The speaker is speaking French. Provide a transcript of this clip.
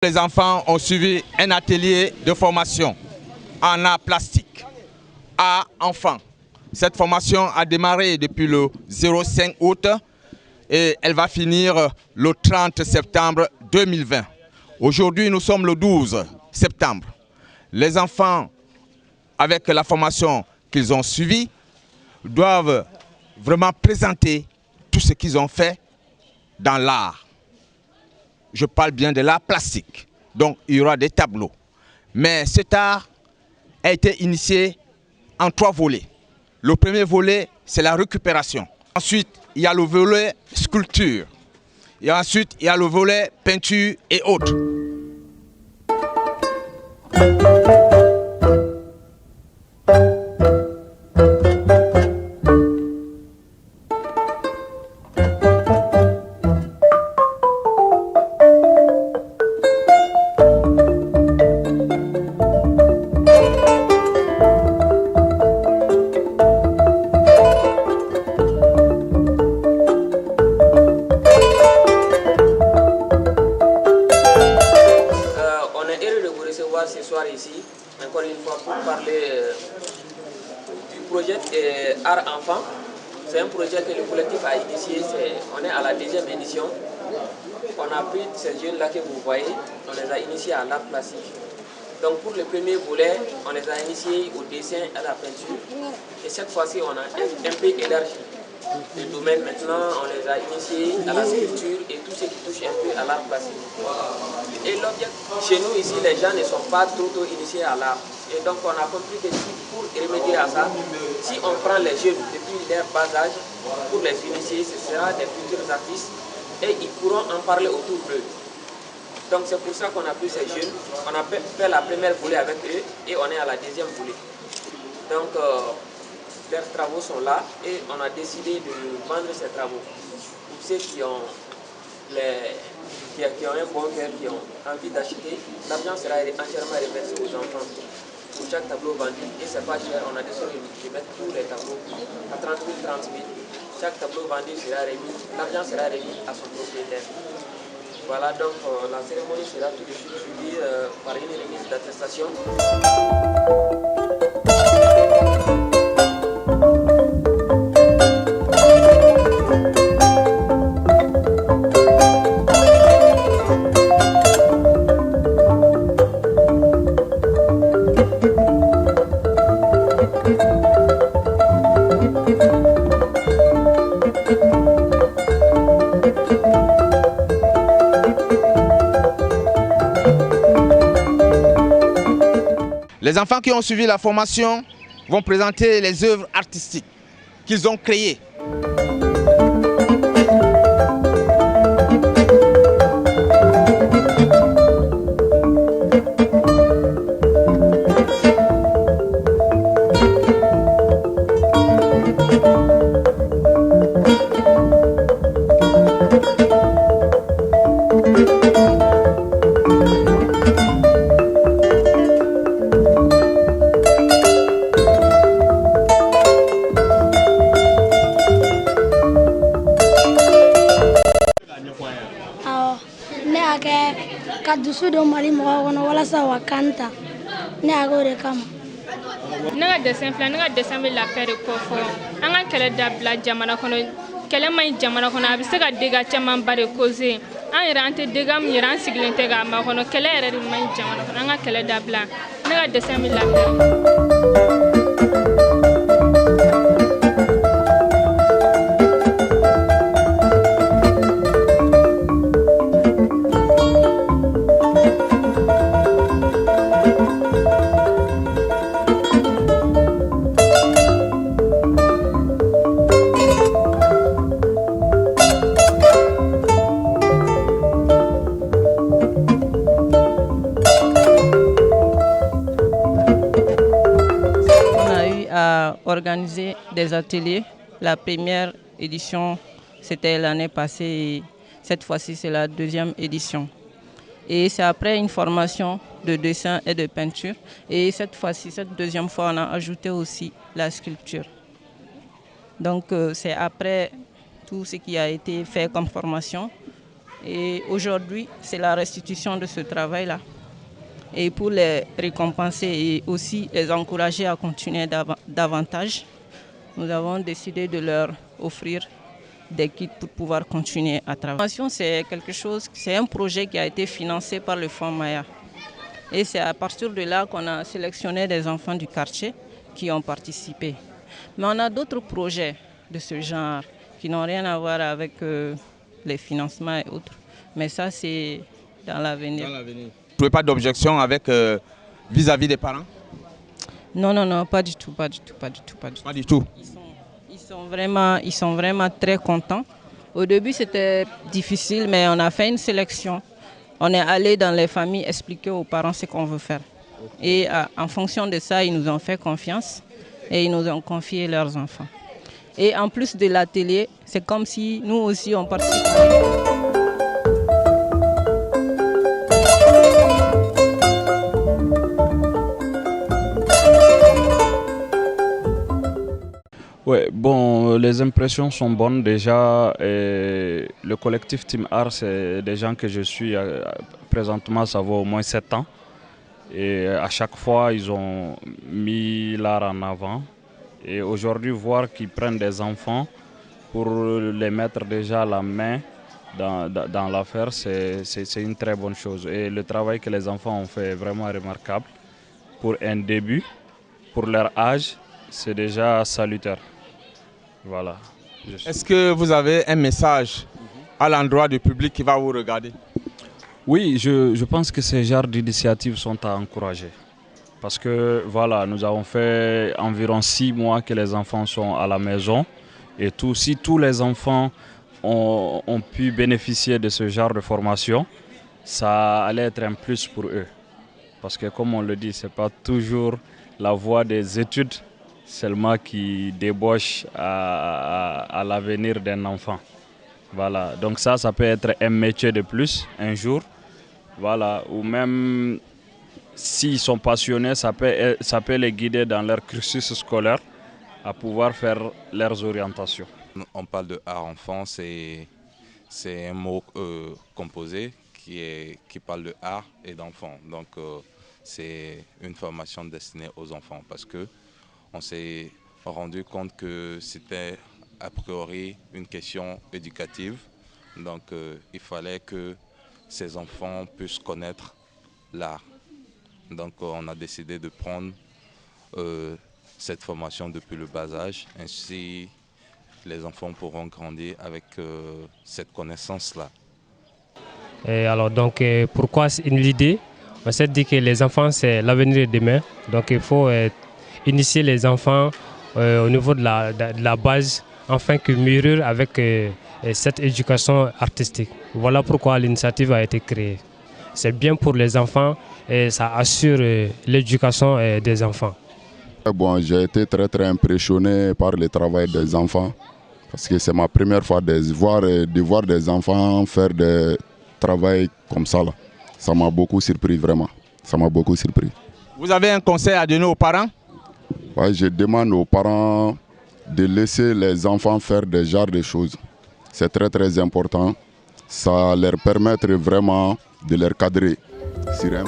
Les enfants ont suivi un atelier de formation en art plastique à enfants. Cette formation a démarré depuis le 05 août et elle va finir le 30 septembre 2020. Aujourd'hui, nous sommes le 12 septembre. Les enfants, avec la formation qu'ils ont suivie, doivent vraiment présenter tout ce qu'ils ont fait dans l'art. Je parle bien de l'art plastique. Donc, il y aura des tableaux. Mais cet art a été initié en 3 volets. Le premier volet, c'est la récupération. Ensuite, il y a le volet sculpture. Et ensuite, il y a le volet peinture et autres. Ce soir ici, encore une fois pour parler du projet Art Enfant. C'est un projet que le collectif a initié, on est à la 2e édition. On a pris ces jeunes-là que vous voyez, on les a initiés à l'art plastique. Donc pour le premier volet, on les a initiés au dessin et à la peinture. Et cette fois-ci, on a un peu élargi le domaine. Maintenant, on les a initiés à la sculpture et tout ce qui touche un peu à l'art plastique. Et l'objectif, chez nous ici, les gens ne sont pas trop initiés à l'art. Et donc on a compris que pour remédier à ça, si on prend les jeunes depuis leur bas âge, pour les initier, ce sera des futurs artistes et ils pourront en parler autour d'eux. Donc c'est pour ça qu'on a pris ces jeunes, on a fait la première volée avec eux et on est à la 2e volée. Donc leurs travaux sont là et on a décidé de vendre ces travaux. Pour ceux qui ont un bon cœur, qui ont envie d'acheter, l'argent sera entièrement reversé aux enfants pour chaque tableau vendu. Et c'est pas cher, on a décidé de mettre tous les tableaux à 30 000, 30 000. Chaque tableau vendu sera remis, l'argent sera remis à son propriétaire. Voilà, donc la cérémonie sera tout de suite suivie par une remise d'attestation. Les enfants qui ont suivi la formation vont présenter les œuvres artistiques qu'ils ont créées. Ka dusu don Mali mɔgɔw kɔnɔ walasa wa kan ta ne y'a k'o de kama. Ne ka dessin filɛ, ne ka dessin bɛ lafiya de kɔ fɔlɔ. An ka kɛlɛ dabila jamana kɔnɔ, kɛlɛ man ɲi jamana kɔnɔ, a bɛ se ka dégâts camanba de causer. An yɛrɛ an tɛ dégâts min yɛrɛ an sigilen tɛ k'a makɔnɔ, kɛlɛ yɛrɛ de man ɲi jamana kɔnɔ, an ka kɛlɛ dabila. Ne ka dessin bɛ lafiya. Organiser des ateliers. La première édition, c'était l'année passée et cette fois-ci, c'est la 2e édition. Et c'est après une formation de dessin et de peinture. Et cette fois-ci, cette 2e fois, on a ajouté aussi la sculpture. Donc c'est après tout ce qui a été fait comme formation Et aujourd'hui, c'est la restitution de ce travail-là. Et pour les récompenser et aussi les encourager à continuer davantage, nous avons décidé de leur offrir des kits pour pouvoir continuer à travailler. La formation, c'est un projet qui a été financé par le Fonds Maya. Et c'est à partir de là qu'on a sélectionné des enfants du quartier qui ont participé. Mais on a d'autres projets de ce genre qui n'ont rien à voir avec les financements et autres. Mais ça, c'est dans l'avenir. Vous ne trouvez pas d'objection avec vis-à-vis des parents? Non, pas du tout. Pas du tout. Ils sont vraiment très contents. Au début, c'était difficile, mais on a fait une sélection. On est allé dans les familles expliquer aux parents ce qu'on veut faire. Et en fonction de ça, ils nous ont fait confiance et ils nous ont confié leurs enfants. Et en plus de l'atelier, c'est comme si nous aussi on participait. Ouais, bon, les impressions sont bonnes déjà. Le collectif Team Art, c'est des gens que je suis présentement, ça vaut au moins 7 ans. Et à chaque fois, ils ont mis l'art en avant. Et aujourd'hui, voir qu'ils prennent des enfants pour les mettre déjà la main dans l'affaire, c'est une très bonne chose. Et le travail que les enfants ont fait est vraiment remarquable. Pour un début, pour leur âge, c'est déjà salutaire. Voilà. Est-ce que vous avez un message à l'endroit du public qui va vous regarder? Oui, je pense que ces genres d'initiatives sont à encourager. Parce que voilà, nous avons fait environ 6 mois que les enfants sont à la maison. Et si tous les enfants ont pu bénéficier de ce genre de formation, ça allait être un plus pour eux. Parce que comme on le dit, ce n'est pas toujours la voie des études seulement qui débauche à l'avenir d'un enfant. Voilà, donc ça peut être un métier de plus un jour. Voilà, ou même s'ils sont passionnés, ça peut les guider dans leur cursus scolaire à pouvoir faire leurs orientations. On parle de art enfant, c'est un mot composé qui parle de art et d'enfant. Donc c'est une formation destinée aux enfants parce que on s'est rendu compte que c'était a priori une question éducative. Donc il fallait que ces enfants puissent connaître l'art. Donc on a décidé de prendre cette formation depuis le bas âge. Ainsi, les enfants pourront grandir avec cette connaissance-là. Alors donc pourquoi l'idée? On s'est dit que les enfants c'est l'avenir de demain. Donc il faut initier les enfants au niveau de la base afin qu'ils mûrissent avec cette éducation artistique. Voilà pourquoi l'initiative a été créée. C'est bien pour les enfants et ça assure l'éducation des enfants. Bon, j'ai été très impressionné par le travail des enfants parce que c'est ma première fois de voir des enfants faire des travail comme ça. Là. Ça m'a beaucoup surpris, vraiment. Ça m'a beaucoup surpris. Vous avez un conseil à donner aux parents? Ouais, je demande aux parents de laisser les enfants faire des genres de choses. C'est très important. Ça leur permettre vraiment de leur cadrer sur un